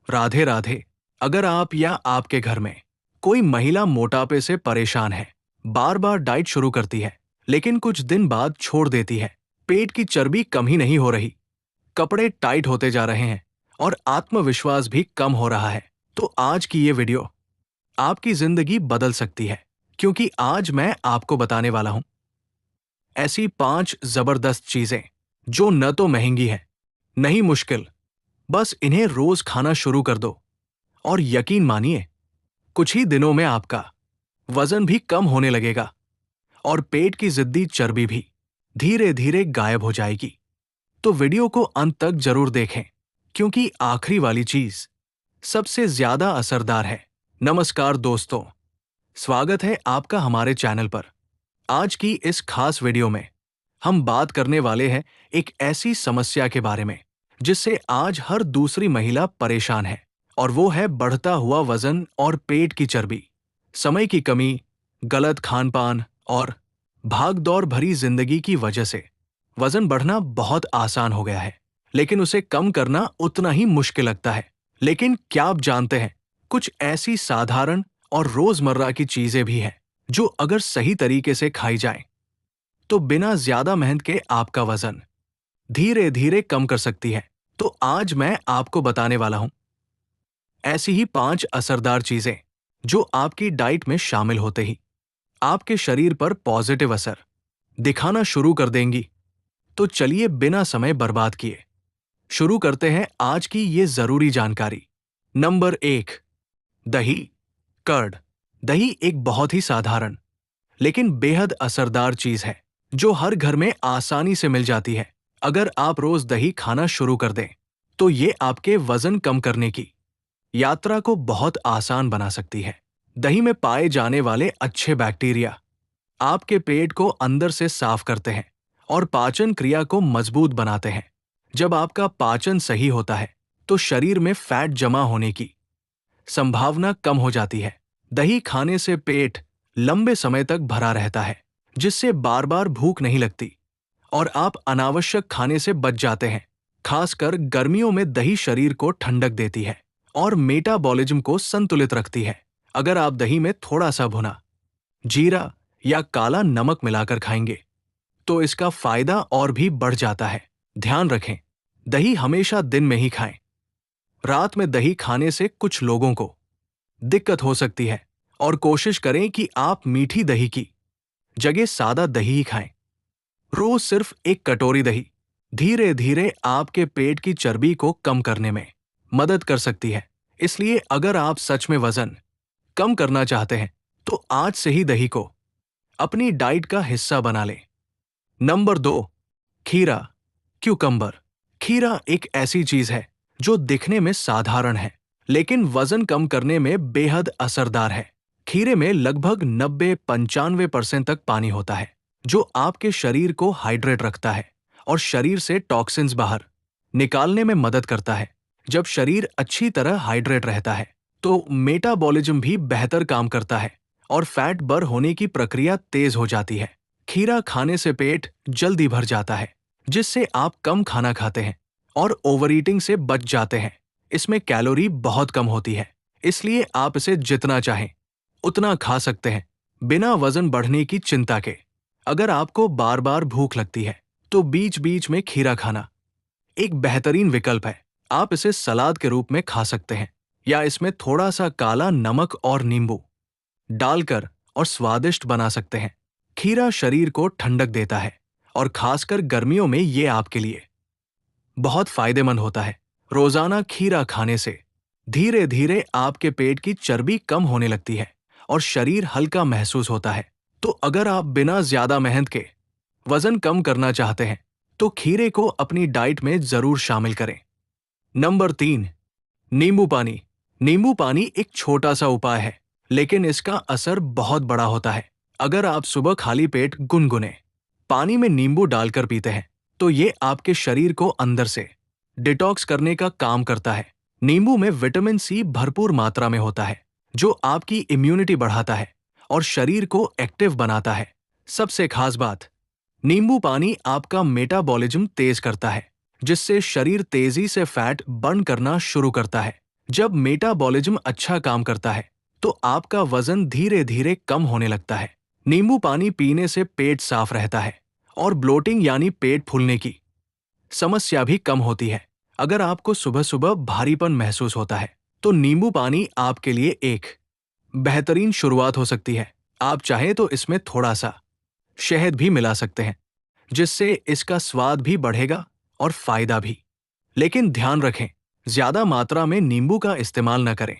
राधे राधे। अगर आप या आपके घर में कोई महिला मोटापे से परेशान है, बार बार डाइट शुरू करती है लेकिन कुछ दिन बाद छोड़ देती है, पेट की चर्बी कम ही नहीं हो रही, कपड़े टाइट होते जा रहे हैं और आत्मविश्वास भी कम हो रहा है, तो आज की ये वीडियो आपकी जिंदगी बदल सकती है। क्योंकि आज मैं आपको बताने वाला हूं ऐसी 5 जबरदस्त चीजें जो न तो महंगी हैं, नहीं मुश्किल, बस इन्हें रोज खाना शुरू कर दो और यकीन मानिए कुछ ही दिनों में आपका वजन भी कम होने लगेगा और पेट की जिद्दी चर्बी भी धीरे धीरे गायब हो जाएगी। तो वीडियो को अंत तक जरूर देखें क्योंकि आखिरी वाली चीज सबसे ज्यादा असरदार है। नमस्कार दोस्तों, स्वागत है आपका हमारे चैनल पर। आज की इस खास वीडियो में हम बात करने वाले हैं एक ऐसी समस्या के बारे में जिससे आज हर दूसरी महिला परेशान है, और वो है बढ़ता हुआ वजन और पेट की चर्बी। समय की कमी, गलत खान-पान और भाग-दौड़ भरी जिंदगी की वजह से वजन बढ़ना बहुत आसान हो गया है, लेकिन उसे कम करना उतना ही मुश्किल लगता है। लेकिन क्या आप जानते हैं, कुछ ऐसी साधारण और रोजमर्रा की चीजें भी हैं जो अगर सही तरीके से खाई जाएं, तो बिना ज्यादा मेहनत के आपका वजन धीरे धीरे कम कर सकती है। तो आज मैं आपको बताने वाला हूं ऐसी ही 5 असरदार चीजें जो आपकी डाइट में शामिल होते ही आपके शरीर पर पॉजिटिव असर दिखाना शुरू कर देंगी। तो चलिए बिना समय बर्बाद किए शुरू करते हैं आज की ये जरूरी जानकारी। नंबर 1, दही, कर्ड। दही एक बहुत ही साधारण लेकिन बेहद असरदार चीज है जो हर घर में आसानी से मिल जाती है। अगर आप रोज दही खाना शुरू कर दें, तो ये आपके वजन कम करने की यात्रा को बहुत आसान बना सकती है। दही में पाए जाने वाले अच्छे बैक्टीरिया आपके पेट को अंदर से साफ करते हैं और पाचन क्रिया को मजबूत बनाते हैं। जब आपका पाचन सही होता है, तो शरीर में फैट जमा होने की संभावना कम हो जाती है। दही खाने से पेट लंबे समय तक भरा रहता है, जिससे बार बार भूख नहीं लगती और आप अनावश्यक खाने से बच जाते हैं। खासकर गर्मियों में दही शरीर को ठंडक देती है और मेटाबॉलिज्म को संतुलित रखती है। अगर आप दही में थोड़ा सा भुना जीरा या काला नमक मिलाकर खाएंगे, तो इसका फायदा और भी बढ़ जाता है। ध्यान रखें, दही हमेशा दिन में ही खाएं। रात में दही खाने से कुछ लोगों को दिक्कत हो सकती है, और कोशिश करें कि आप मीठी दही की जगह सादा दही ही खाएं। रोज सिर्फ 1 कटोरी दही धीरे धीरे आपके पेट की चर्बी को कम करने में मदद कर सकती है। इसलिए अगर आप सच में वजन कम करना चाहते हैं, तो आज से ही दही को अपनी डाइट का हिस्सा बना लें। नंबर 2, खीरा, क्यूकम्बर। खीरा एक ऐसी चीज है जो दिखने में साधारण है लेकिन वजन कम करने में बेहद असरदार है। खीरे में लगभग 90-95% तक पानी होता है, जो आपके शरीर को हाइड्रेट रखता है और शरीर से टॉक्सिन्स बाहर निकालने में मदद करता है। जब शरीर अच्छी तरह हाइड्रेट रहता है, तो मेटाबॉलिज्म भी बेहतर काम करता है और फैट बर्न होने की प्रक्रिया तेज हो जाती है। खीरा खाने से पेट जल्दी भर जाता है, जिससे आप कम खाना खाते हैं और ओवर ईटिंग से बच जाते हैं। इसमें कैलोरी बहुत कम होती है, इसलिए आप इसे जितना चाहें उतना खा सकते हैं बिना वजन बढ़ने की चिंता के। अगर आपको बार बार भूख लगती है, तो बीच बीच में खीरा खाना एक बेहतरीन विकल्प है। आप इसे सलाद के रूप में खा सकते हैं या इसमें थोड़ा सा काला नमक और नींबू डालकर और स्वादिष्ट बना सकते हैं। खीरा शरीर को ठंडक देता है और खासकर गर्मियों में ये आपके लिए बहुत फायदेमंद होता है। रोजाना खीरा खाने से धीरे धीरे आपके पेट की चर्बी कम होने लगती है और शरीर हल्का महसूस होता है। तो अगर आप बिना ज्यादा मेहनत के वजन कम करना चाहते हैं, तो खीरे को अपनी डाइट में जरूर शामिल करें। नंबर 3, नींबू पानी। नींबू पानी एक छोटा सा उपाय है, लेकिन इसका असर बहुत बड़ा होता है। अगर आप सुबह खाली पेट गुनगुने पानी में नींबू डालकर पीते हैं, तो ये आपके शरीर को अंदर से डिटॉक्स करने का काम करता है। नींबू में विटामिन सी भरपूर मात्रा में होता है, जो आपकी इम्यूनिटी बढ़ाता है और शरीर को एक्टिव बनाता है। सबसे खास बात, नींबू पानी आपका मेटाबॉलिज्म तेज करता है, जिससे शरीर तेजी से फैट बर्न करना शुरू करता है। जब मेटाबॉलिज्म अच्छा काम करता है तो आपका वजन धीरे धीरे कम होने लगता है। नींबू पानी पीने से पेट साफ रहता है और ब्लोटिंग यानी पेट फूलने की समस्या भी कम होती है। अगर आपको सुबह सुबह भारीपन महसूस होता है तो नींबू पानी आपके लिए एक बेहतरीन शुरुआत हो सकती है। आप चाहें तो इसमें थोड़ा सा शहद भी मिला सकते हैं, जिससे इसका स्वाद भी बढ़ेगा और फायदा भी। लेकिन ध्यान रखें, ज्यादा मात्रा में नींबू का इस्तेमाल न करें।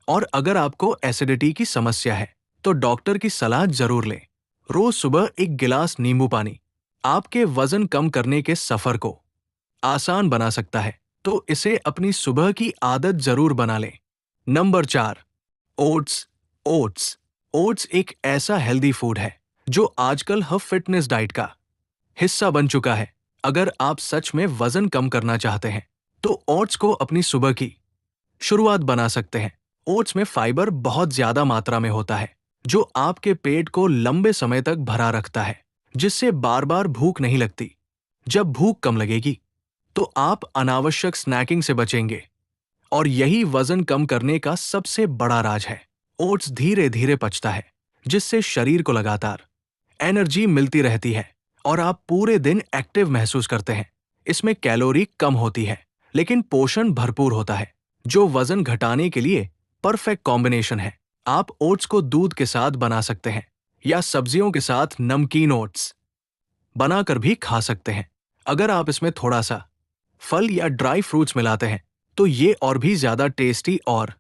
और अगर आपको एसिडिटी की समस्या है तो डॉक्टर की सलाह जरूर लें। रोज सुबह एक गिलास नींबू पानी आपके वजन कम करने के सफर को आसान बना सकता है, तो इसे अपनी सुबह की आदत जरूर बना लें। Number 4, oats. ओट्स ओट्स एक ऐसा हेल्दी फूड है जो आजकल हर फिटनेस डाइट का हिस्सा बन चुका है। अगर आप सच में वजन कम करना चाहते हैं तो ओट्स को अपनी सुबह की शुरुआत बना सकते हैं। ओट्स में फाइबर बहुत ज्यादा मात्रा में होता है जो आपके पेट को लंबे समय तक भरा रखता है, जिससे बार बार भूख नहीं लगती। जब भूख कम लगेगी तो आप अनावश्यक स्नैकिंग से बचेंगे, और यही वजन कम करने का सबसे बड़ा राज है। ओट्स धीरे धीरे पचता है, जिससे शरीर को लगातार एनर्जी मिलती रहती है और आप पूरे दिन एक्टिव महसूस करते हैं। इसमें कैलोरी कम होती है लेकिन पोषण भरपूर होता है, जो वजन घटाने के लिए परफेक्ट कॉम्बिनेशन है। आप ओट्स को दूध के साथ बना सकते हैं या सब्जियों के साथ नमकीन ओट्स बनाकर भी खा सकते हैं। अगर आप इसमें थोड़ा सा फल या ड्राई फ्रूट्स मिलाते हैं तो ये और भी ज्यादा टेस्टी और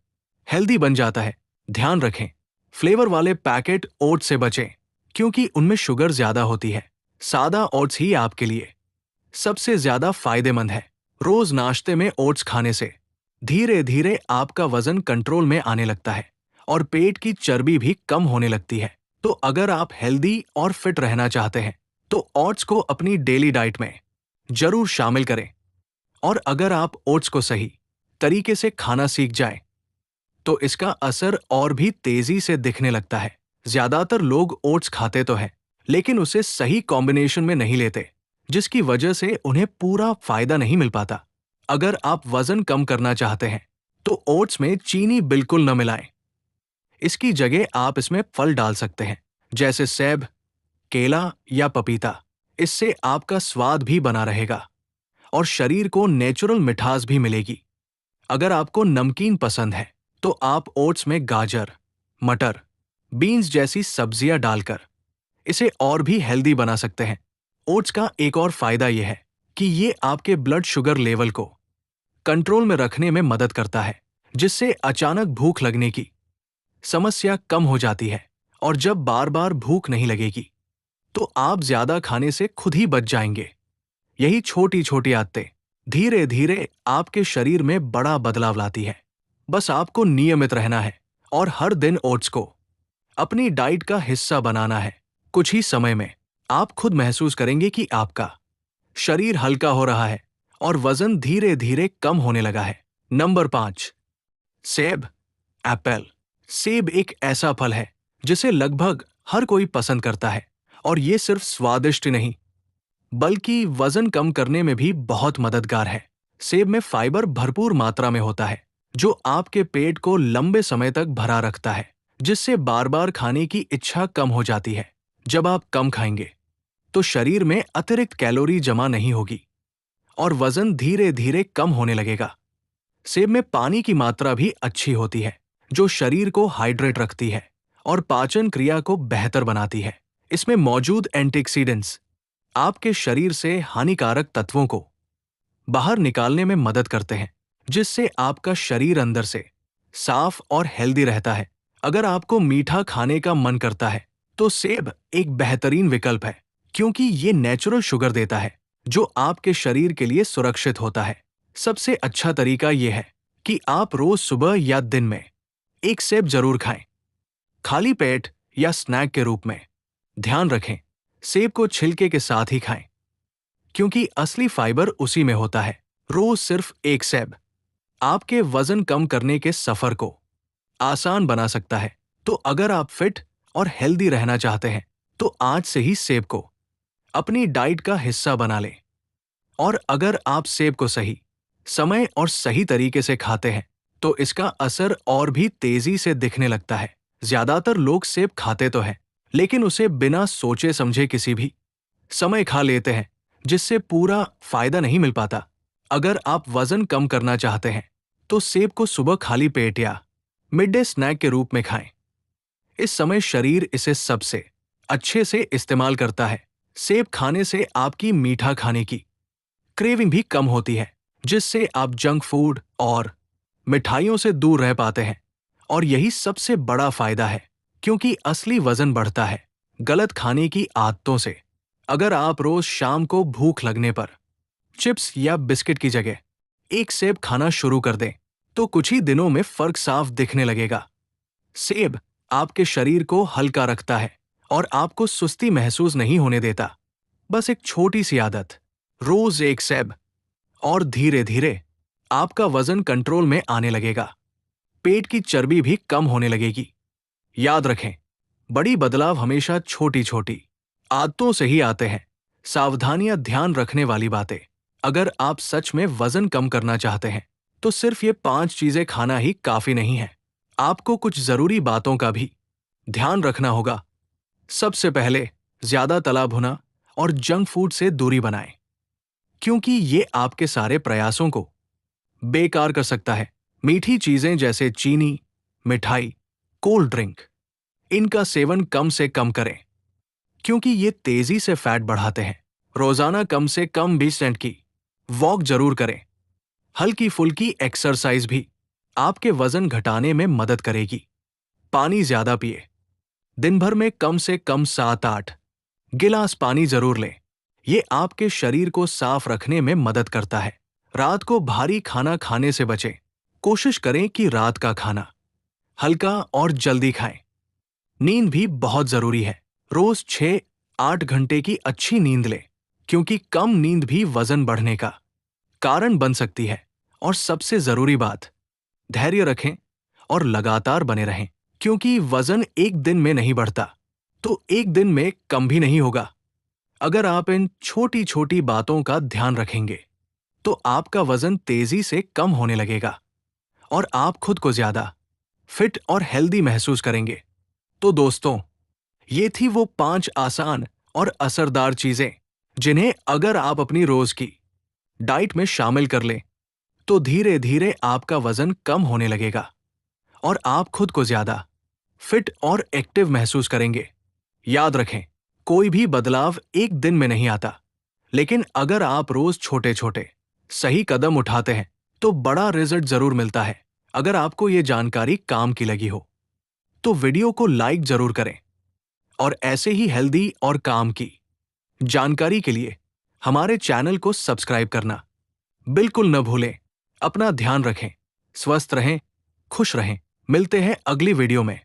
हेल्दी बन जाता है। ध्यान रखें, फ्लेवर वाले पैकेट ओट्स से बचें क्योंकि उनमें शुगर ज्यादा होती है। सादा ओट्स ही आपके लिए सबसे ज्यादा फायदेमंद है। रोज नाश्ते में ओट्स खाने से धीरे धीरे आपका वजन कंट्रोल में आने लगता है और पेट की चर्बी भी कम होने लगती है। तो अगर आप हेल्दी और फिट रहना चाहते हैं तो ओट्स को अपनी डेली डाइट में जरूर शामिल करें। और अगर आप ओट्स को सही तरीके से खाना सीख जाएं तो इसका असर और भी तेजी से दिखने लगता है। ज्यादातर लोग ओट्स खाते तो हैं, लेकिन उसे सही कॉम्बिनेशन में नहीं लेते, जिसकी वजह से उन्हें पूरा फायदा नहीं मिल पाता। अगर आप वजन कम करना चाहते हैं तो ओट्स में चीनी बिल्कुल न मिलाएं। इसकी जगह आप इसमें फल डाल सकते हैं, जैसे सेब, केला या पपीता। इससे आपका स्वाद भी बना रहेगा और शरीर को नेचुरल मिठास भी मिलेगी। अगर आपको नमकीन पसंद है तो आप ओट्स में गाजर, मटर, बीन्स जैसी सब्जियां डालकर इसे और भी हेल्दी बना सकते हैं। ओट्स का एक और फायदा यह है कि ये आपके ब्लड शुगर लेवल को कंट्रोल में रखने में मदद करता है, जिससे अचानक भूख लगने की समस्या कम हो जाती है। और जब बार बार भूख नहीं लगेगी तो आप ज्यादा खाने से खुद ही बच जाएंगे। यही छोटी छोटी आदतें धीरे धीरे आपके शरीर में बड़ा बदलाव लाती है। बस आपको नियमित रहना है और हर दिन ओट्स को अपनी डाइट का हिस्सा बनाना है। कुछ ही समय में आप खुद महसूस करेंगे कि आपका शरीर हल्का हो रहा है और वजन धीरे धीरे कम होने लगा है। नंबर 5, सेब। एप्पल। सेब एक ऐसा फल है जिसे लगभग हर कोई पसंद करता है, और ये सिर्फ स्वादिष्ट नहीं बल्कि वजन कम करने में भी बहुत मददगार है। सेब में फाइबर भरपूर मात्रा में होता है जो आपके पेट को लंबे समय तक भरा रखता है, जिससे बार बार खाने की इच्छा कम हो जाती है। जब आप कम खाएंगे तो शरीर में अतिरिक्त कैलोरी जमा नहीं होगी और वजन धीरे धीरे कम होने लगेगा। सेब में पानी की मात्रा भी अच्छी होती है जो शरीर को हाइड्रेट रखती है और पाचन क्रिया को बेहतर बनाती है। इसमें मौजूद एंटीऑक्सीडेंट्स आपके शरीर से हानिकारक तत्वों को बाहर निकालने में मदद करते हैं, जिससे आपका शरीर अंदर से साफ और हेल्दी रहता है। अगर आपको मीठा खाने का मन करता है तो सेब एक बेहतरीन विकल्प है, क्योंकि ये नेचुरल शुगर देता है जो आपके शरीर के लिए सुरक्षित होता है। सबसे अच्छा तरीका यह है कि आप रोज सुबह या दिन में एक सेब जरूर खाएं, खाली पेट या स्नैक के रूप में। ध्यान रखें, सेब को छिलके के साथ ही खाएं, क्योंकि असली फाइबर उसी में होता है। रोज सिर्फ एक सेब आपके वजन कम करने के सफर को आसान बना सकता है। तो अगर आप फिट और हेल्दी रहना चाहते हैं तो आज से ही सेब को अपनी डाइट का हिस्सा बना लें। और अगर आप सेब को सही समय और सही तरीके से खाते हैं तो इसका असर और भी तेजी से दिखने लगता है। ज्यादातर लोग सेब खाते तो हैं, लेकिन उसे बिना सोचे समझे किसी भी समय खा लेते हैं, जिससे पूरा फायदा नहीं मिल पाता। अगर आप वजन कम करना चाहते हैं, तो सेब को सुबह खाली पेट या मिड डे स्नैक के रूप में खाएं। इस समय शरीर इसे सबसे अच्छे से इस्तेमाल करता है। सेब खाने से आपकी मीठा खाने की क्रेविंग भी कम होती है, जिससे आप जंक फूड और मिठाइयों से दूर रह पाते हैं। और यही सबसे बड़ा फायदा है, क्योंकि असली वजन बढ़ता है गलत खाने की आदतों से। अगर आप रोज शाम को भूख लगने पर चिप्स या बिस्किट की जगह एक सेब खाना शुरू कर दें, तो कुछ ही दिनों में फर्क साफ दिखने लगेगा। सेब आपके शरीर को हल्का रखता है और आपको सुस्ती महसूस नहीं होने देता। बस एक छोटी सी आदत, रोज एक सेब, और धीरे धीरे आपका वजन कंट्रोल में आने लगेगा। पेट की चर्बी भी कम होने लगेगी। याद रखें, बड़ी बदलाव हमेशा छोटी छोटी आदतों से ही आते हैं। सावधानियां ध्यान रखने वाली बातें। अगर आप सच में वजन कम करना चाहते हैं, तो सिर्फ ये 5 चीजें खाना ही काफी नहीं है। आपको कुछ जरूरी बातों का भी ध्यान रखना होगा। सबसे पहले, ज्यादा तला भुना और जंक फूड से दूरी बनाएं, क्योंकि ये आपके सारे प्रयासों को बेकार कर सकता है। मीठी चीजें जैसे चीनी, मिठाई, कोल्ड ड्रिंक, इनका सेवन कम से कम करें, क्योंकि ये तेजी से फैट बढ़ाते हैं। रोजाना कम से कम 20 मिनट की वॉक जरूर करें। हल्की फुल्की एक्सरसाइज भी आपके वजन घटाने में मदद करेगी। पानी ज्यादा पिए। दिन भर में कम से कम 7-8 गिलास पानी जरूर लें। ये आपके शरीर को साफ रखने में मदद करता है। रात को भारी खाना खाने से बचें। कोशिश करें कि रात का खाना हल्का और जल्दी खाएं। नींद भी बहुत जरूरी है। रोज 6-8 घंटे की अच्छी नींद लें, क्योंकि कम नींद भी वजन बढ़ने का कारण बन सकती है। और सबसे जरूरी बात, धैर्य रखें और लगातार बने रहें, क्योंकि वजन एक दिन में नहीं बढ़ता, तो एक दिन में कम भी नहीं होगा। अगर आप इन छोटी छोटी बातों का ध्यान रखेंगे, तो आपका वजन तेजी से कम होने लगेगा और आप खुद को ज्यादा फिट और हेल्दी महसूस करेंगे। तो दोस्तों, ये थी वो 5 आसान और असरदार चीजें, जिन्हें अगर आप अपनी रोज की डाइट में शामिल कर लें, तो धीरे धीरे आपका वजन कम होने लगेगा और आप खुद को ज्यादा फिट और एक्टिव महसूस करेंगे। याद रखें, कोई भी बदलाव एक दिन में नहीं आता, लेकिन अगर आप रोज छोटे छोटे सही कदम उठाते हैं, तो बड़ा रिजल्ट जरूर मिलता है। अगर आपको ये जानकारी काम की लगी हो, तो वीडियो को लाइक जरूर करें और ऐसे ही हेल्दी और काम की जानकारी के लिए हमारे चैनल को सब्सक्राइब करना बिल्कुल न भूलें। अपना ध्यान रखें, स्वस्थ रहें, खुश रहें। मिलते हैं अगली वीडियो में।